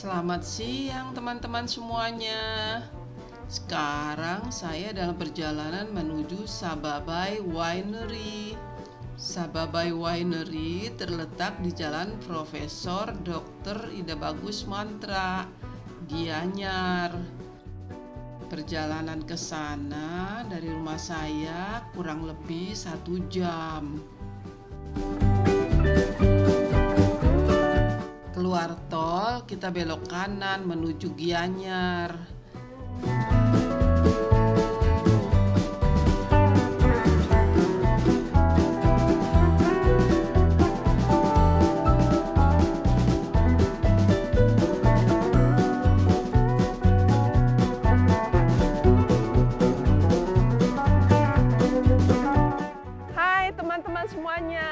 Selamat siang teman-teman semuanya. Sekarang saya dalam perjalanan menuju Sababai Winery. Sababai Winery terletak di Jalan Profesor Dr. Ida Bagus Mantra, Gianyar. Perjalanan ke sana dari rumah saya kurang lebih 1 jam. Keluar tol, kita belok kanan menuju Gianyar. Hai teman-teman semuanya.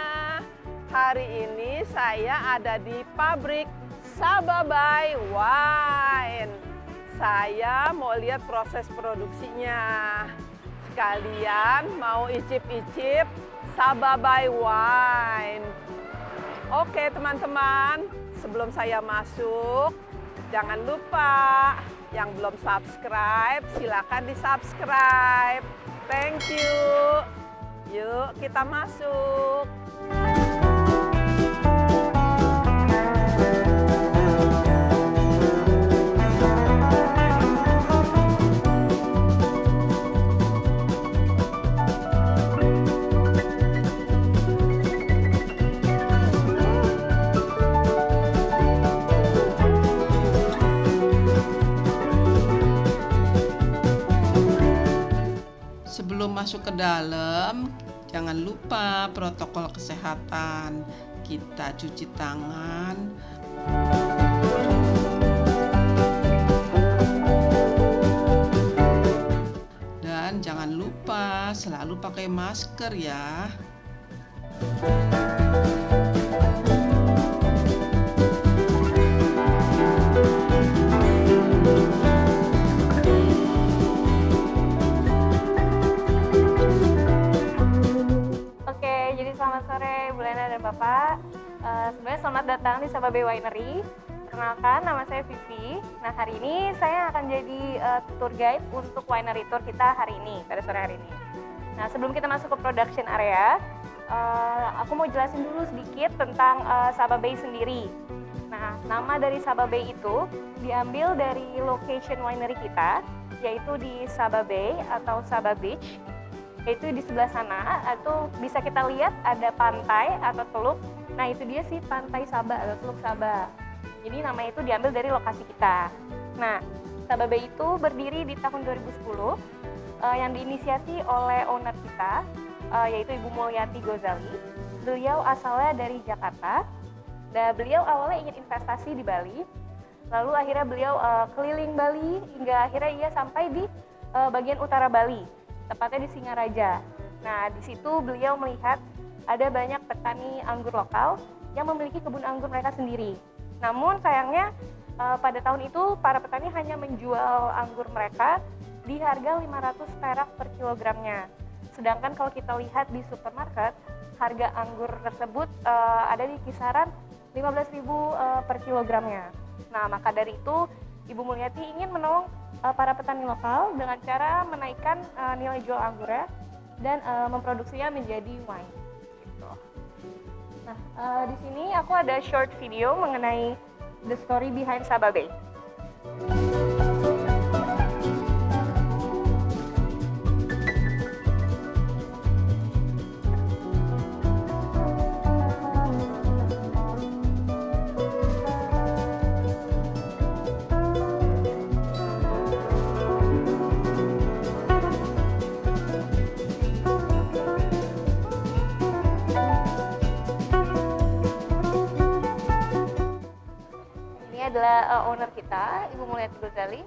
Hari ini saya ada di pabrik Sababai Wine. Saya mau lihat proses produksinya. Sekalian mau icip-icip Sababai Wine. Oke teman-teman, sebelum saya masuk, jangan lupa yang belum subscribe, silakan di-subscribe. Thank you. Yuk kita masuk. Sebelum masuk ke dalam, jangan lupa protokol kesehatan. Kita cuci tangan. Dan jangan lupa selalu pakai masker ya. Selamat sore Bu Lena dan Bapak. Sebenarnya selamat datang di Sababai Winery. Perkenalkan, nama saya Vivi. Nah, hari ini saya akan jadi tour guide untuk winery tour kita hari ini, pada sore hari ini. Nah, sebelum kita masuk ke production area, aku mau jelasin dulu sedikit tentang Sababai sendiri. Nah, nama dari Sababai itu diambil dari location winery kita, yaitu di Sababai atau Sabah Beach. Yaitu di sebelah sana, atau bisa kita lihat ada pantai atau teluk. Nah, itu dia sih Pantai Sabah atau Teluk Sabah. Jadi nama itu diambil dari lokasi kita. Nah, Sababai itu berdiri di tahun 2010 yang diinisiasi oleh owner kita, yaitu Ibu Mulyati Gozali. Beliau asalnya dari Jakarta, dan beliau awalnya ingin investasi di Bali. Lalu akhirnya beliau keliling Bali hingga akhirnya ia sampai di bagian utara Bali, tepatnya di Singaraja. Nah, di situ beliau melihat ada banyak petani anggur lokal yang memiliki kebun anggur mereka sendiri. Namun sayangnya pada tahun itu para petani hanya menjual anggur mereka di harga 500 perak per kilogramnya. Sedangkan kalau kita lihat di supermarket, harga anggur tersebut ada di kisaran 15.000 per kilogramnya. Nah, maka dari itu Ibu Mulyati ingin menolong para petani lokal dengan cara menaikkan nilai jual anggurnya dan memproduksinya menjadi wine. Gitu. Nah, di sini aku ada short video mengenai the story behind Sababai. Adalah owner kita, Ibu Mulyati Gozali.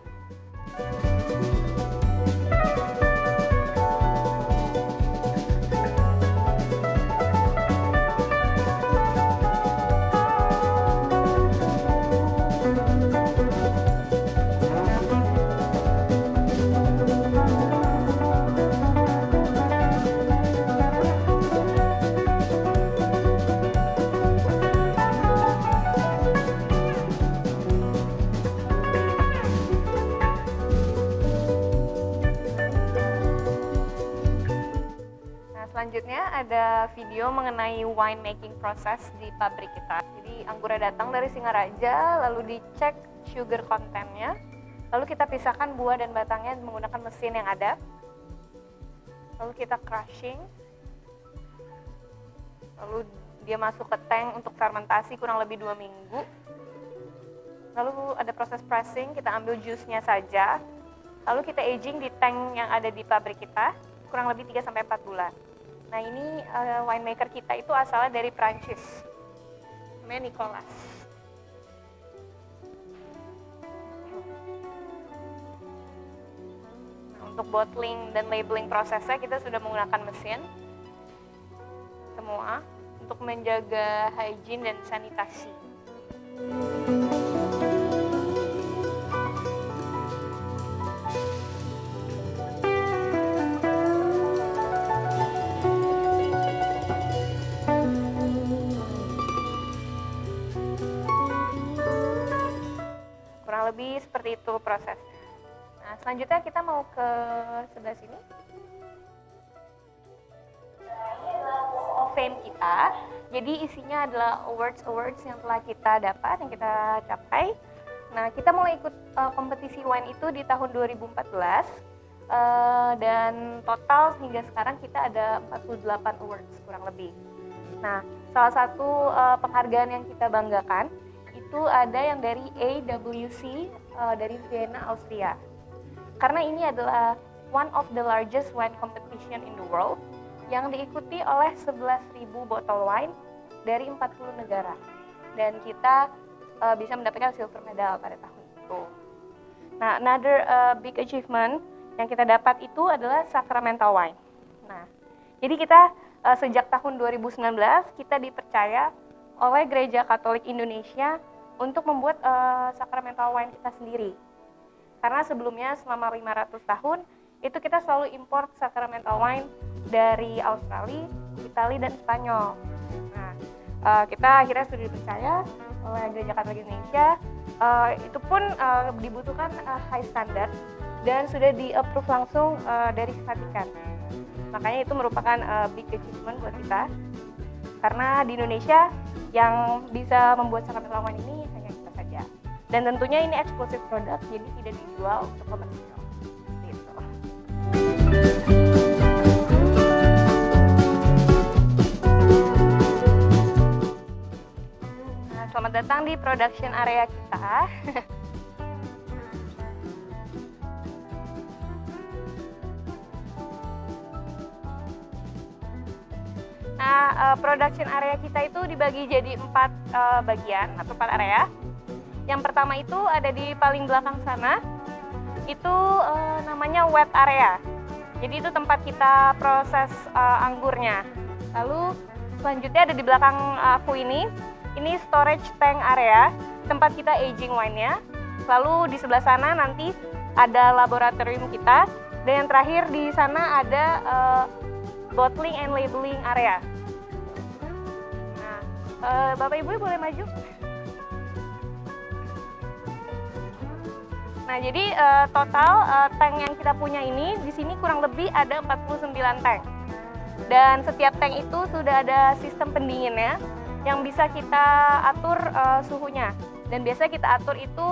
Selanjutnya ada video mengenai wine making process di pabrik kita. Jadi anggurnya datang dari Singaraja, lalu dicek sugar content-nya, lalu kita pisahkan buah dan batangnya menggunakan mesin yang ada. Lalu kita crushing, lalu dia masuk ke tank untuk fermentasi kurang lebih 2 minggu. Lalu ada proses pressing, kita ambil jusnya saja, lalu kita aging di tank yang ada di pabrik kita kurang lebih 3-4 bulan. Nah ini winemaker kita itu asalnya dari Prancis, namanya Nicolas. Nah, untuk bottling dan labeling prosesnya kita sudah menggunakan mesin semua untuk menjaga hygiene dan sanitasi. Lebih seperti itu prosesnya. Nah, selanjutnya kita mau ke sebelah sini. Fame kita. Jadi isinya adalah awards yang telah kita dapat, yang kita capai. Nah, kita mau ikut kompetisi wine itu di tahun 2014. Dan total hingga sekarang kita ada 48 awards kurang lebih. Nah, salah satu penghargaan yang kita banggakan itu ada yang dari AWC dari Vienna, Austria. Karena ini adalah one of the largest wine competition in the world yang diikuti oleh 11.000 botol wine dari 40 negara. Dan kita bisa mendapatkan silver medal pada tahun itu. Nah, another big achievement yang kita dapat itu adalah sacramental wine. Nah, jadi kita sejak tahun 2019 kita dipercaya oleh Gereja Katolik Indonesia untuk membuat sacramental wine kita sendiri. Karena sebelumnya selama 500 tahun itu kita selalu import sacramental wine dari Australia, Italia, dan Spanyol. Nah, kita akhirnya sudah dipercaya oleh Gereja Katolik Indonesia. Itu pun dibutuhkan high standard dan sudah di-approve langsung dari Vatikan. Makanya itu merupakan big achievement buat kita. Karena di Indonesia yang bisa membuat sacramental wine ini hanya kita saja. Dan tentunya ini eksklusif produk, jadi tidak dijual untuk komersial. Gitu. Nah, selamat datang di production area kita. Nah, production area kita itu dibagi jadi 4 bagian atau 4 area. Yang pertama itu ada di paling belakang sana, itu namanya wet area. Jadi itu tempat kita proses anggurnya. Lalu selanjutnya ada di belakang aku ini storage tank area, tempat kita aging wine-nya. Lalu di sebelah sana nanti ada laboratorium kita. Dan yang terakhir di sana ada bottling and labeling area. Nah, Bapak Ibu boleh maju. Nah, jadi total tank yang kita punya ini di sini kurang lebih ada 49 tank. Dan setiap tank itu sudah ada sistem pendinginnya yang bisa kita atur suhunya. Dan biasanya kita atur itu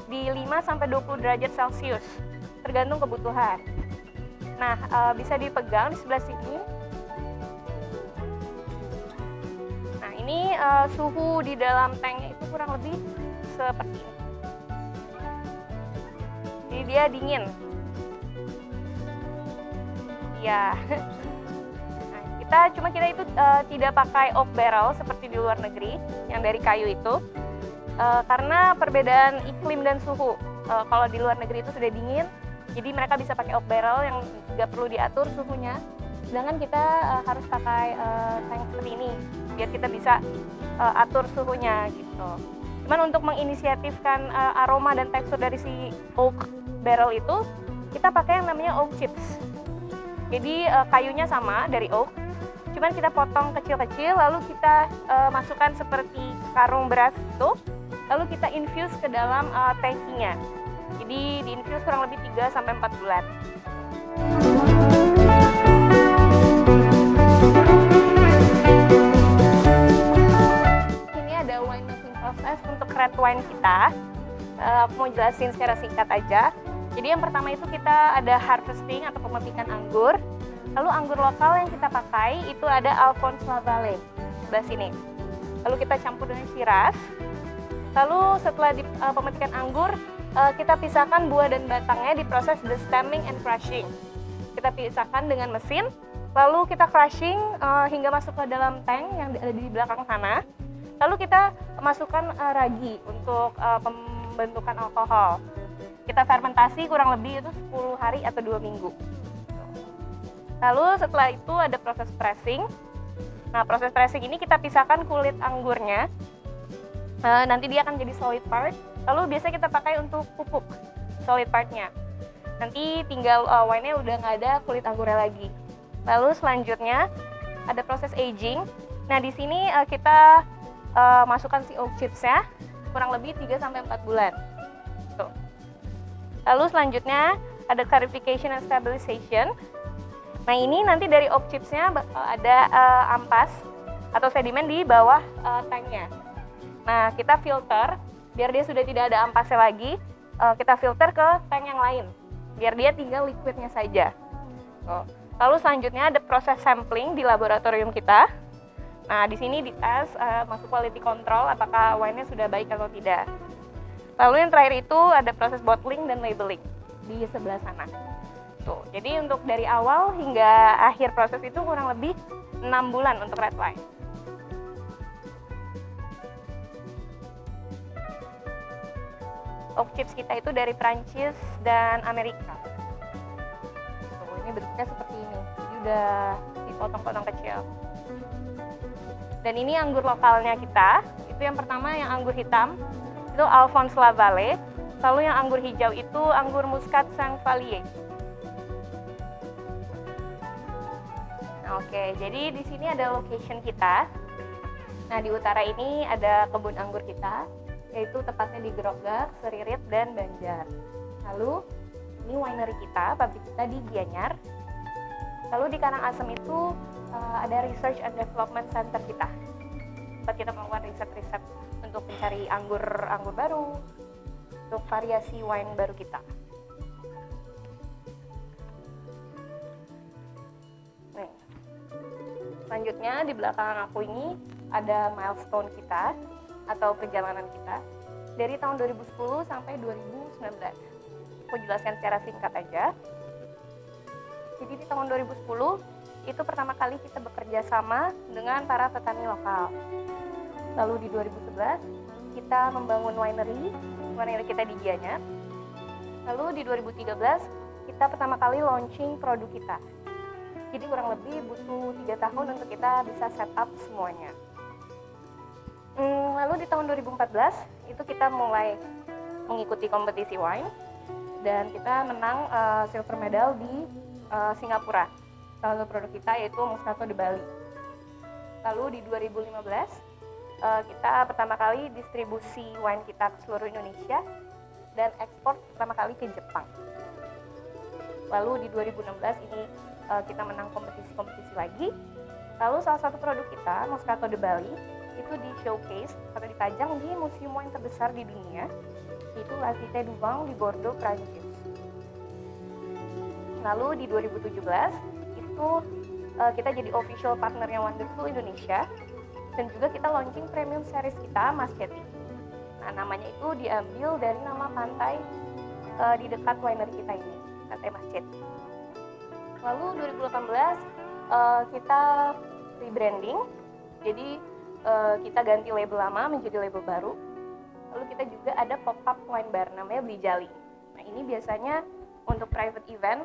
di 5-20 derajat Celcius, tergantung kebutuhan. Nah, bisa dipegang di sebelah sini. Nah, ini suhu di dalam tanknya itu kurang lebih seperti ini. Jadi dia dingin. Ya. Nah, kita itu tidak pakai oak barrel seperti di luar negeri yang dari kayu itu. Karena perbedaan iklim dan suhu. Kalau di luar negeri itu sudah dingin, jadi mereka bisa pakai oak barrel yang nggak perlu diatur suhunya. Sedangkan kita harus pakai tank seperti ini biar kita bisa atur suhunya gitu. Cuman untuk menginisiatifkan aroma dan tekstur dari si oak barrel itu, kita pakai yang namanya oak chips. Jadi kayunya sama dari oak, cuman kita potong kecil-kecil, lalu kita masukkan seperti karung beras itu, lalu kita infuse ke dalam tankinya. Jadi di-infuse kurang lebih 3-4 bulan. wine kita. Aku mau jelasin secara singkat aja. Jadi yang pertama itu kita ada harvesting atau pemetikan anggur. Lalu anggur lokal yang kita pakai itu ada Alphonse Lavallee sebelah sini. Lalu kita campur dengan Shiraz. Lalu setelah pemetikan anggur, kita pisahkan buah dan batangnya di proses destemming and crushing. Kita pisahkan dengan mesin, lalu kita crushing hingga masuk ke dalam tank yang ada di belakang sana. Lalu kita masukkan ragi untuk pembentukan alkohol. Kita fermentasi kurang lebih itu 10 hari atau 2 minggu. Lalu setelah itu ada proses pressing. Nah, proses pressing ini kita pisahkan kulit anggurnya. Nanti dia akan jadi solid part. Lalu biasanya kita pakai untuk pupuk solid partnya. Nanti tinggal wine-nya udah nggak ada kulit anggurnya lagi. Lalu selanjutnya ada proses aging. Nah, di sini kita masukkan si oak chips-nya kurang lebih 3-4 bulan. Tuh. Lalu selanjutnya ada clarification and stabilization. Nah, ini nanti dari oak chips-nya ada ampas atau sedimen di bawah tanknya. Nah, kita filter biar dia sudah tidak ada ampasnya lagi. Kita filter ke tank yang lain biar dia tinggal liquidnya saja. Lalu selanjutnya ada proses sampling di laboratorium kita. Nah, di sini dites masuk quality control apakah wine-nya sudah baik atau tidak. Lalu yang terakhir itu ada proses bottling dan labeling di sebelah sana. Tuh, jadi untuk dari awal hingga akhir proses itu kurang lebih 6 bulan untuk red wine. Oak chips kita itu dari Prancis dan Amerika. Tuh, ini bentuknya seperti ini. Jadi udah dipotong-potong kecil. Dan ini anggur lokalnya kita. Itu yang pertama yang anggur hitam, itu Alphonse Lavallee. Lalu yang anggur hijau itu anggur Muscat Saint-Vallier. Nah, oke, jadi di sini ada location kita. Nah, di utara ini ada kebun anggur kita, yaitu tepatnya di Grogak, Seririt, dan Banjar. Lalu ini winery kita, pabrik kita di Gianyar. Lalu di Karangasem itu ada Research and Development Center kita. Tempat kita melakukan riset-riset untuk mencari anggur baru, untuk variasi wine baru kita. Nih. Selanjutnya di belakang aku ini ada milestone kita atau perjalanan kita dari tahun 2010 sampai 2019. Aku jelaskan secara singkat aja. Jadi di tahun 2010 itu pertama kali kita bekerja sama dengan para petani lokal. Lalu di 2011 kita membangun winery kita di Gianyar. Lalu di 2013 kita pertama kali launching produk kita. Jadi kurang lebih butuh 3 tahun untuk kita bisa set up semuanya. Lalu di tahun 2014 itu kita mulai mengikuti kompetisi wine dan kita menang silver medal di Singapura. Salah satu produk kita yaitu Moscato de Bali. Lalu di 2015 kita pertama kali distribusi wine kita ke seluruh Indonesia dan ekspor pertama kali ke Jepang. Lalu di 2016 ini kita menang kompetisi-kompetisi lagi. Lalu salah satu produk kita Moscato de Bali itu di showcase atau dipajang di museum wine terbesar di dunia, yaitu La Cité du Vin di Bordeaux, Prancis. Lalu di 2017 itu kita jadi official partnernya Wonderful Indonesia dan juga kita launching premium series kita Mascetti. Nah, namanya itu diambil dari nama pantai di dekat winery kita ini, Pantai Mascetti. Lalu 2018 kita rebranding, jadi kita ganti label lama menjadi label baru. Lalu kita juga ada pop-up wine bar namanya Beli Jali. Nah, ini biasanya untuk private event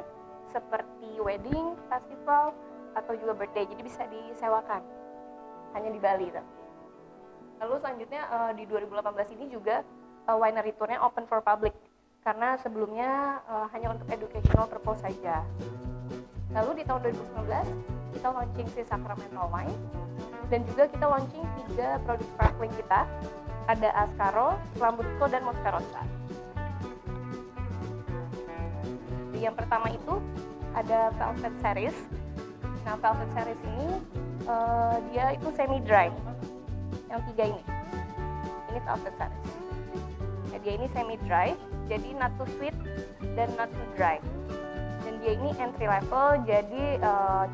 seperti wedding, festival, atau juga birthday, jadi bisa disewakan hanya di Bali. Lalu selanjutnya di 2018 ini juga winery tournya open for public karena sebelumnya hanya untuk educational purpose saja. Lalu di tahun 2019 kita launching si Sacramental Wine dan juga kita launching 3 produk sparkling kita, ada Ascaro, Lambrusco, dan Moscarosa. Yang pertama itu ada Velvet Series. Nah, Velvet Series ini dia itu semi dry. Yang 3 ini Velvet Series. Dia ini semi dry, jadi not too sweet dan not too dry. Dan dia ini entry level, jadi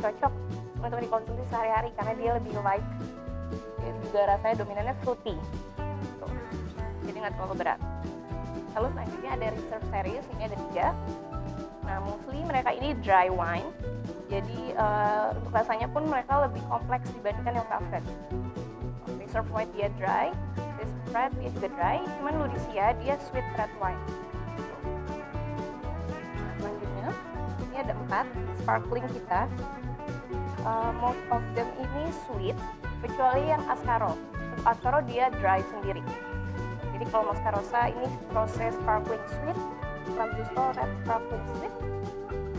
cocok untuk dikonsumsi sehari-hari karena dia lebih light. Dan juga rasanya dominannya fruity. Tuh. Jadi nggak terlalu berat. Lalu selanjutnya ada reserve series, ini ada 3. Nah, mostly mereka ini dry wine. Jadi untuk rasanya pun mereka lebih kompleks dibandingkan yang velvet. Reserve white dia dry, reserve red dia juga dry, cuman Ludisia dia sweet red wine. Nah, selanjutnya ini ada 4 sparkling kita. Most of them ini sweet, kecuali yang Ascaro. Untuk Ascaro dia dry sendiri. Jadi kalau Moscarosa ini proses sparkling sweet, Lambrusco red sparkling sweet,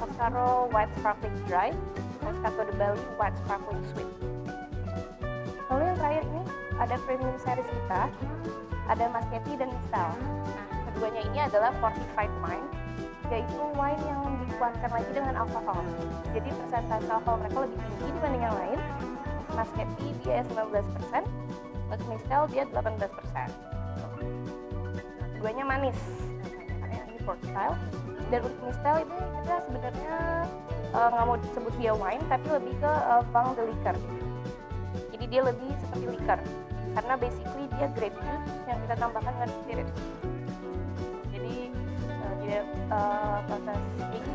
Ascaro white sparkling dry, Moscato de Bali white sparkling sweet. Lalu yang terakhir ini ada premium series kita, ada Mascati dan Mistal. Nah, keduanya ini adalah fortified wine, yaitu wine yang dikuatkan lagi dengan alkohol. Jadi persentase alkohol mereka lebih tinggi dibanding yang lain. Mascati dia 19%, Mistal dia 18%. Nah, keduanya manis, karena ini port style. Dan untuk Mistal ini kita sebenarnya nggak mau disebut dia wine, tapi lebih ke vin de liqueur. Jadi dia lebih seperti liquor, karena basically dia grape juice yang kita tambahkan dengan spirit. Jadi dia proses aging.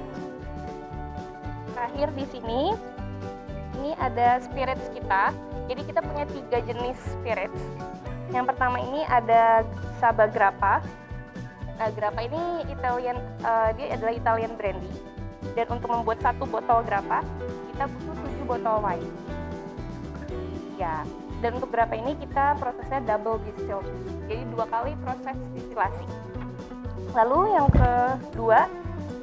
Terakhir di sini, ini ada spirits kita. Jadi kita punya 3 jenis spirits. Yang pertama ini ada Saba Grappa. Nah, Grappa ini Italian, dia adalah Italian brandy. Dan untuk membuat 1 botol Grappa, kita butuh 7 botol wine. Ya, dan untuk Grappa ini kita prosesnya double distilled, jadi 2 kali proses distilasi. Lalu yang kedua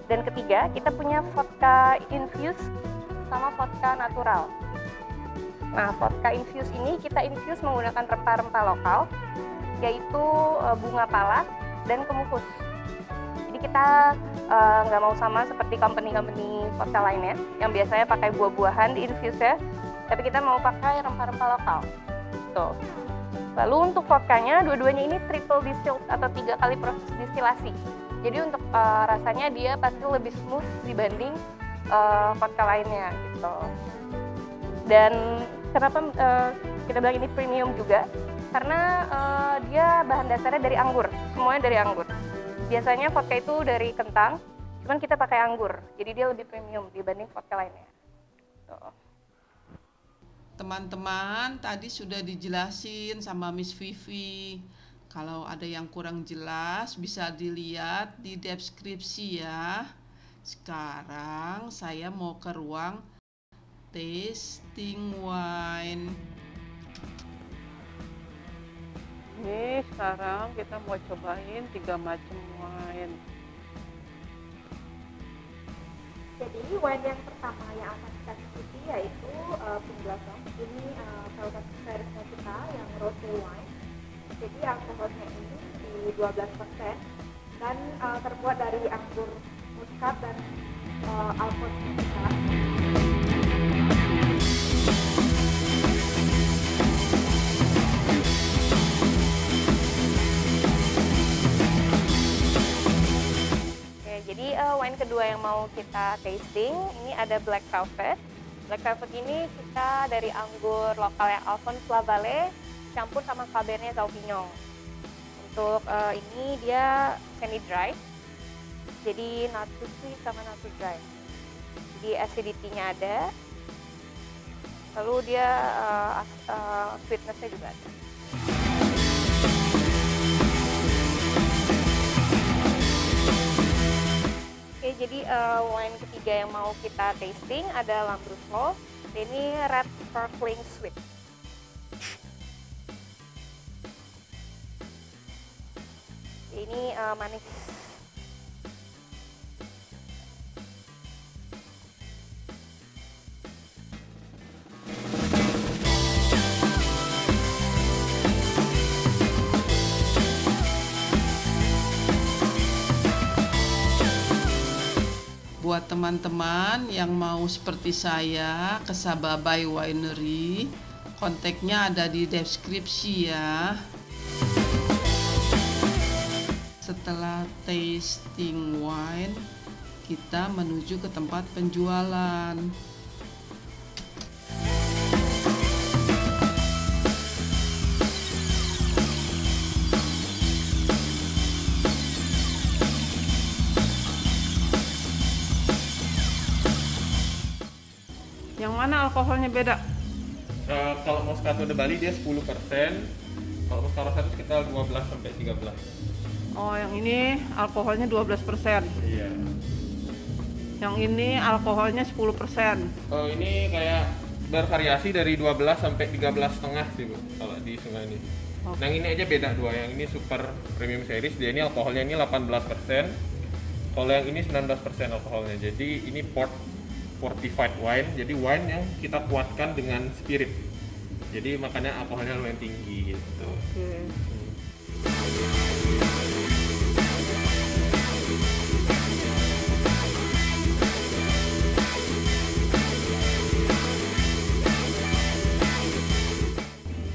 dan ketiga kita punya vodka infused sama vodka natural. Nah, vodka infused ini kita infuse menggunakan rempah-rempah lokal, yaitu bunga pala dan kemukus. Jadi kita nggak mau sama seperti company-company vodka lainnya yang biasanya pakai buah-buahan di infuse ya, tapi kita mau pakai rempah-rempah lokal. Tuh. Lalu untuk vodkanya, dua-duanya ini triple distilled atau 3 kali proses distilasi. Jadi untuk rasanya dia pasti lebih smooth dibanding vodka lainnya gitu. Dan kenapa kita bilang ini premium juga? Karena dia bahan dasarnya dari anggur, semuanya dari anggur. Biasanya vodka itu dari kentang, cuman kita pakai anggur, jadi dia lebih premium dibanding vodka lainnya. Tuh. Teman-teman, tadi sudah dijelasin sama Miss Vivi. Kalau ada yang kurang jelas, bisa dilihat di deskripsi ya. Sekarang saya mau ke ruang tasting wine. Ini sekarang kita mau cobain 3 macam wine. Jadi wine yang pertama yang akan kita cicipi yaitu Pink Blossom. Ini salah satu seriesnya kita yang rosé wine. Jadi alkoholnya ini di 12% dan terbuat dari anggur muskat dan alphonse kita. Jadi wine kedua yang mau kita tasting ini ada Black Velvet. Black Velvet ini kita dari anggur lokal yang Alphonse Lavallée campur sama Cabernet Sauvignon. Untuk ini dia semi dry, jadi not too sweet sama not too dry. Jadi acidity-nya ada, lalu dia sweetness-nya juga ada. Oke, jadi wine ketiga yang mau kita tasting ada Lambrusco. Ini red sparkling sweet. Ini manis. Buat teman-teman yang mau seperti saya ke Sababai Winery, kontaknya ada di deskripsi ya. Setelah tasting wine, kita menuju ke tempat penjualan. Yang mana alkoholnya beda? Kalau Moscato de Bali dia 10%, kalau Moscato Rosso sekitar 12 sampai 13. Oh, yang ini alkoholnya 12%. Iya. Yang ini alkoholnya 10%. Ini kayak bervariasi dari 12 sampai 13,5 sih, Bu, kalau di semua ini. Oke. Yang ini aja beda dua, yang ini super premium series, dia ini alkoholnya ini 18%. Kalau yang ini 19% alkoholnya. Jadi ini fortified wine, jadi wine yang kita kuatkan dengan spirit. Jadi makanya alkoholnya lumayan tinggi gitu. Oke.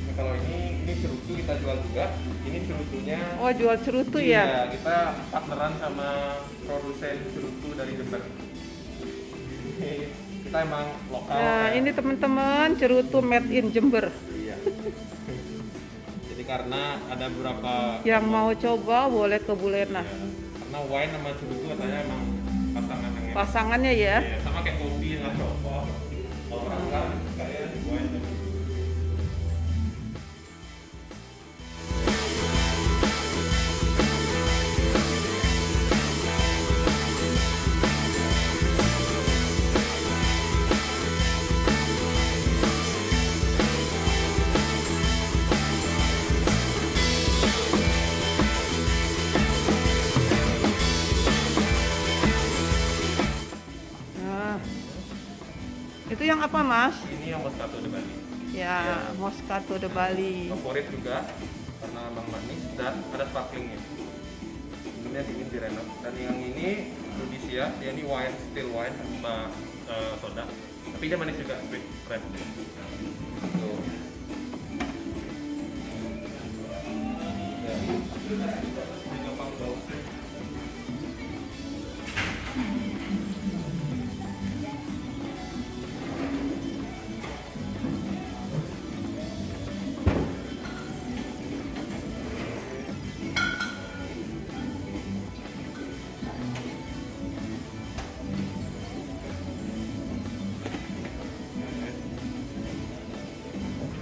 Nah, kalau ini cerutu kita jual juga. Ini cerutunya. Oh, jual cerutu Iya, ya? kita partneran sama produsen cerutu dari Jember. Kita emang lokal. Nah, ini teman-teman cerutu made in Jember. Iya. Jadi karena ada beberapa Yang mau coba boleh ke Bulena. ya, karena wine sama cerutu katanya emang pasangan yang enak. Pasangannya ya. Iya, sama kayak kopi nggak rokok. Kalau orang kan kayak wine. Nah, itu yang apa, Mas? Ini yang Moscato de Bali. Ya, Moscato de Bali. Favorit juga karena emang manis dan ada sparklingnya. Ini dingin direnov. Dan yang ini Rudisia, ya ini wine, still wine sama soda. Tapi dia manis juga, sweet red. Tuh. Ya. Ini gampang bau.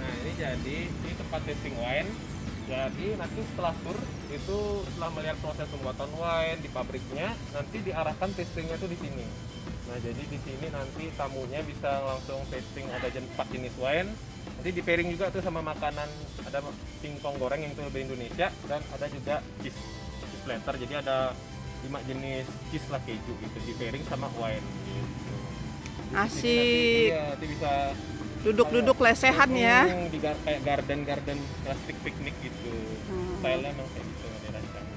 Nah ini jadi ini tempat tasting wine. Jadi nanti setelah tour itu setelah melihat proses pembuatan wine di pabriknya, nanti diarahkan tastingnya tuh di sini. Nah jadi di sini nanti tamunya bisa langsung tasting ada 4 jenis wine. Nanti di pairing juga tuh sama makanan, ada singkong goreng yang itu lebih Indonesia dan ada juga cheese platter. Jadi ada 5 jenis cheese lah keju gitu di pairing sama wine. Gitu. Asik. Iya, nanti bisa Duduk-duduk lesehan ya. di kayak garden plastik piknik gitu. Stylenya emang kayak gitu dirancang.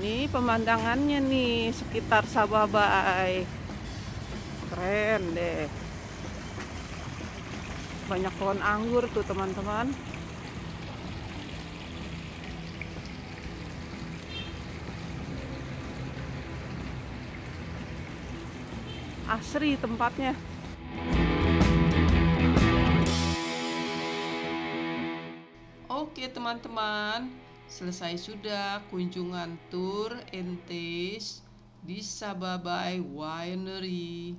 Ini pemandangannya nih sekitar Sababai. Keren deh. Banyak pohon anggur tuh teman-teman. Asri tempatnya. Oke teman-teman, selesai sudah kunjungan tour and taste di Sababai Winery.